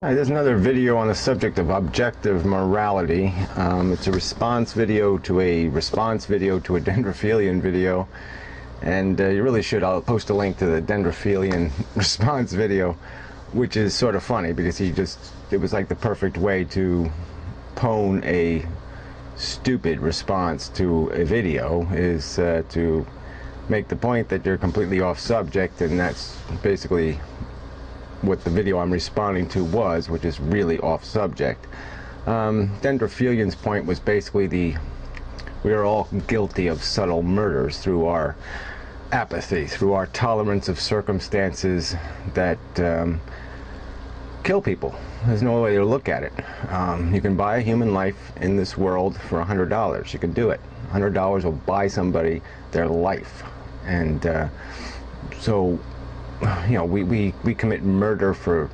Hi, there's another video on the subject of objective morality. It's a response video to a dendrophilian video, and you really should. I'll post a link to the dendrophilian response video, which is sort of funny because it was like the perfect way to pwn a stupid response to a video, is to make the point that you're completely off subject, and that's basically what the video I'm responding to was, which is really off subject. Dendrophilian's point was basically we are all guilty of subtle murders through our apathy, through our tolerance of circumstances that kill people. There's no way to look at it. You can buy a human life in this world for $100. You can do it. $100 will buy somebody their life. And so you know, we commit murder for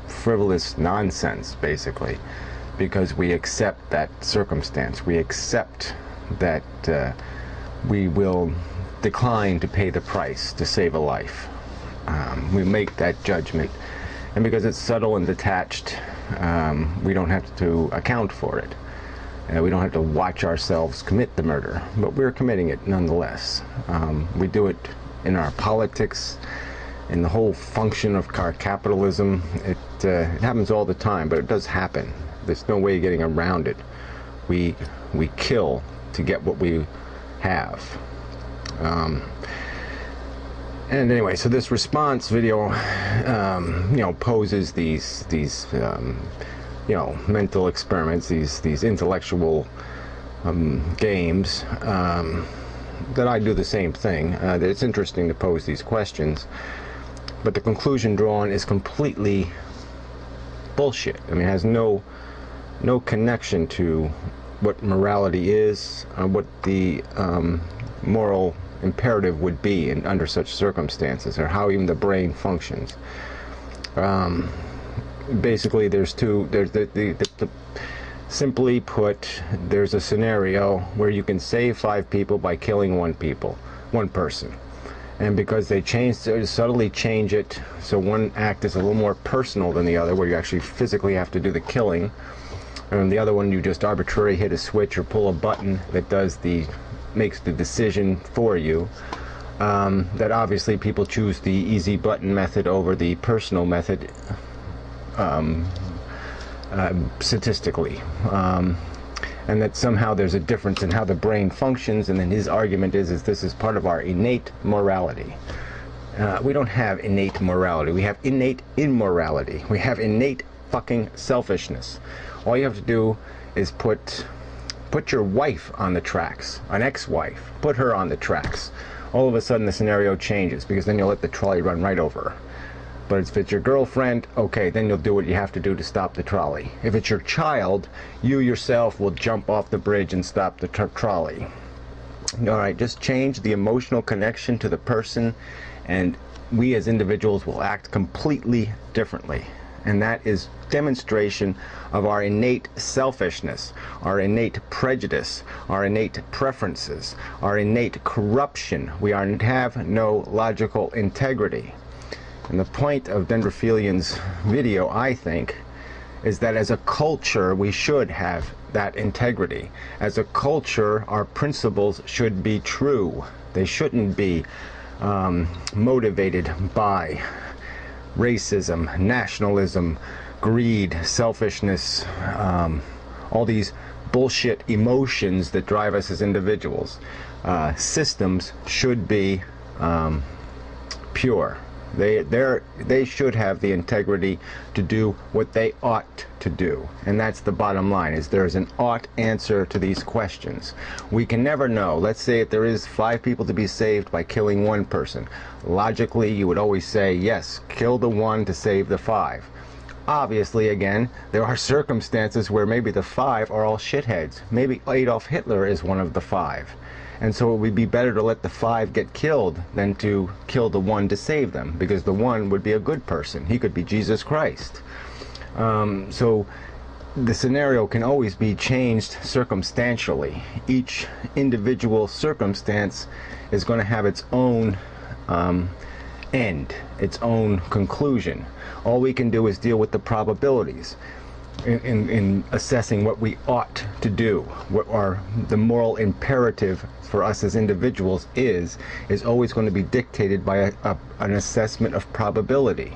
frivolous nonsense, basically, because we accept that circumstance. We accept that we will decline to pay the price to save a life. We make that judgment, and because it's subtle and detached, we don't have to account for it. We don't have to watch ourselves commit the murder, but we're committing it nonetheless. We do it in our politics, in the whole function of our capitalism. It happens all the time, but it does happen. There's no way of getting around it. We kill to get what we have. And anyway, so this response video, you know, poses these you know, mental experiments, these intellectual games. That I do the same thing. It's interesting to pose these questions, but the conclusion drawn is completely bullshit. I mean, it has no connection to what morality is, what the moral imperative would be under such circumstances, or how even the brain functions. Basically, there's simply put, there's a scenario where you can save 5 people by killing one person. And because they subtly change it, so one act is a little more personal than the other, where you actually physically have to do the killing, and the other one you just arbitrarily hit a switch or pull a button that makes the decision for you. That obviously people choose the easy button method over the personal method, statistically, and that somehow there's a difference in how the brain functions. And then his argument is this is part of our innate morality. We don't have innate morality. We have innate immorality. We have innate fucking selfishness. All you have to do is put your wife on the tracks, an ex-wife, put her on the tracks. All of a sudden the scenario changes, because then you'll let the trolley run right over her. But if it's your girlfriend, okay, then you'll do what you have to do to stop the trolley. If it's your child, you yourself will jump off the bridge and stop the trolley. Alright, just change the emotional connection to the person, and we as individuals will act completely differently. And that is demonstration of our innate selfishness, our innate prejudice, our innate preferences, our innate corruption. We have no logical integrity. And the point of Dendrophilian's video, I think, is that as a culture we should have that integrity. As a culture, our principles should be true. They shouldn't be motivated by racism, nationalism, greed, selfishness, all these bullshit emotions that drive us as individuals. Systems should be pure. They should have the integrity to do what they ought to do. And that's the bottom line, is there is an ought answer to these questions. We can never know. Let's say if there is 5 people to be saved by killing 1 person. Logically, you would always say, yes, kill the 1 to save the 5. Obviously, again, there are circumstances where maybe the 5 are all shitheads. Maybe Adolf Hitler is one of the 5. And so it would be better to let the 5 get killed than to kill the 1 to save them, because the 1 would be a good person. He could be Jesus Christ. So the scenario can always be changed circumstantially. Each individual circumstance is going to have its own end, its own conclusion. All we can do is deal with the probabilities in assessing what we ought to do. What are the moral imperative for us as individuals is always going to be dictated by an assessment of probability.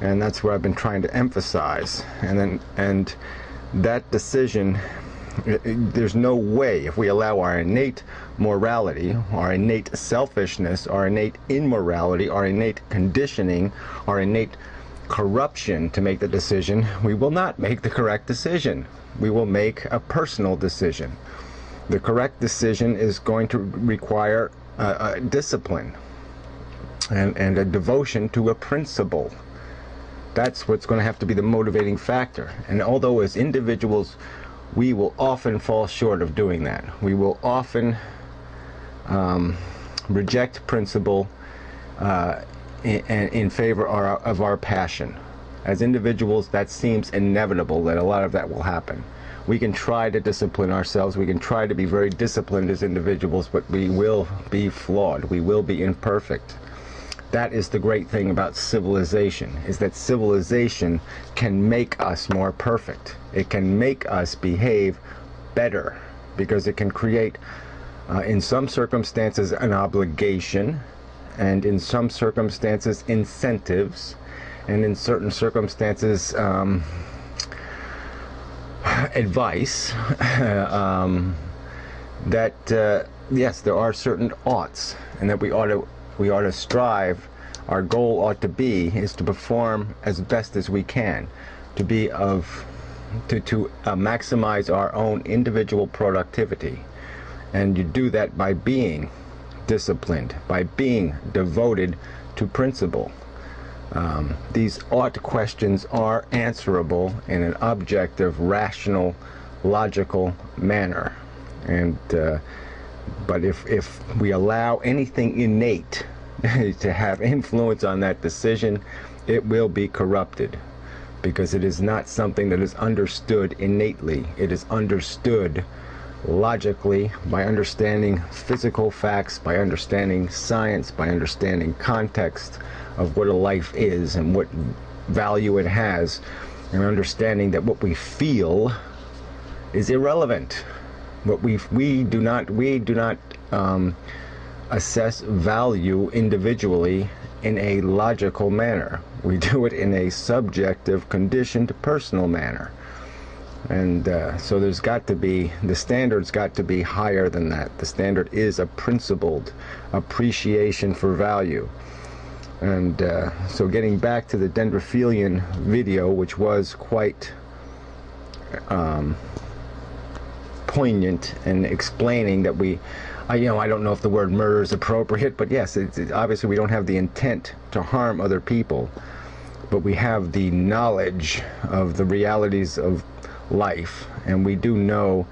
And that's what I've been trying to emphasize. And that decision, there's no way, if we allow our innate morality, our innate selfishness, our innate immorality, our innate conditioning, our innate corruption to make the decision, we will not make the correct decision. We will make a personal decision. The correct decision is going to require a discipline and a devotion to a principle. That's what's going to have to be the motivating factor. And although as individuals we will often fall short of doing that, we will often reject principle in favor of our passion. As individuals, that seems inevitable that a lot of that will happen. We can try to discipline ourselves, we can try to be very disciplined as individuals, but we will be flawed, we will be imperfect. That is the great thing about civilization, is that civilization can make us more perfect. It can make us behave better, because it can create, in some circumstances, an obligation, and in some circumstances, incentives, and in certain circumstances, advice, that yes, there are certain oughts, and that we ought to strive. Our goal ought to be is to perform as best as we can, to maximize our own individual productivity, and you do that by being disciplined, by being devoted to principle. These ought questions are answerable in an objective, rational, logical manner. And but if we allow anything innate to have influence on that decision, it will be corrupted, because it is not something that is understood innately. It is understood logically, by understanding physical facts, by understanding science, by understanding context of what a life is and what value it has, and understanding that what we feel is irrelevant. What we do not assess value individually in a logical manner. We do it in a subjective, conditioned, personal manner. And so there's got to be, the standard's got to be higher than that. The standard is a principled appreciation for value. And so getting back to the dendrophilian video, which was quite poignant in explaining that I don't know if the word murder is appropriate, but yes, obviously we don't have the intent to harm other people, but we have the knowledge of the realities of life, and we do know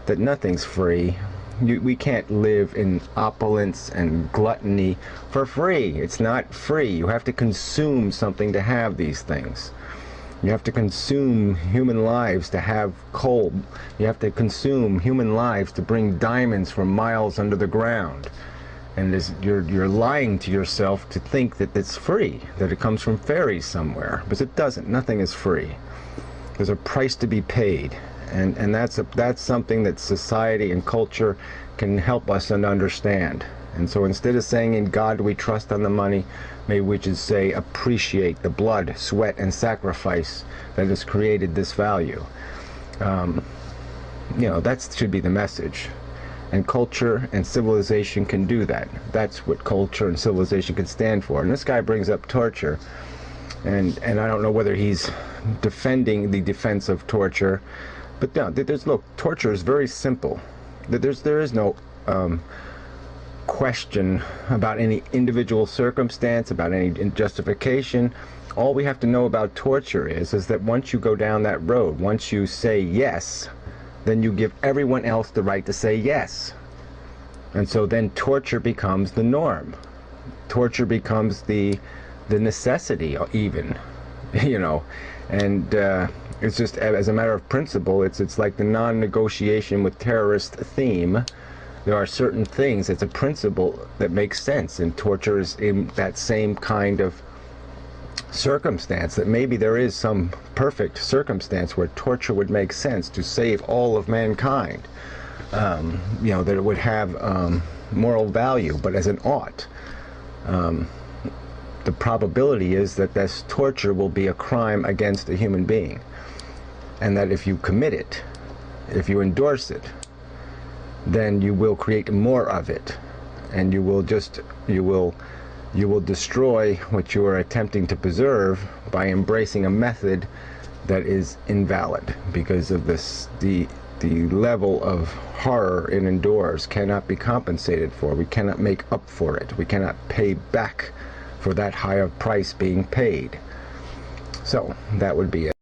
that nothing's free. We can't live in opulence and gluttony for free. It's not free. You have to consume something to have these things. You have to consume human lives to have coal. You have to consume human lives to bring diamonds from miles under the ground. And you're lying to yourself to think that it's free, that it comes from fairies somewhere, because it doesn't. Nothing is free. There's a price to be paid, and that's something that society and culture can help us understand. And so instead of saying in God we trust on the money, maybe we should say appreciate the blood, sweat, and sacrifice that has created this value. That should be the message. And culture and civilization can do that. That's what culture and civilization can stand for. And this guy brings up torture, and I don't know whether he's defending the defense of torture, but no, look, torture is very simple. There is no question about any individual circumstance, about any justification. All we have to know about torture is that once you go down that road, once you say yes, then you give everyone else the right to say yes. And so then torture becomes the norm. Torture becomes the necessity, even, and it's just, as a matter of principle, it's like the non-negotiation with terrorist theme, there are certain things, it's a principle that makes sense, and torture is in that same kind of circumstance, that maybe there is some perfect circumstance where torture would make sense to save all of mankind, that it would have moral value, but as an ought. The probability is that this torture will be a crime against a human being, and that if you commit it, if you endorse it, then you will create more of it, and you will destroy what you are attempting to preserve by embracing a method that is invalid, because of this. The level of horror it endures cannot be compensated for. We cannot make up for it. We cannot pay back for that higher price being paid. So that would be it.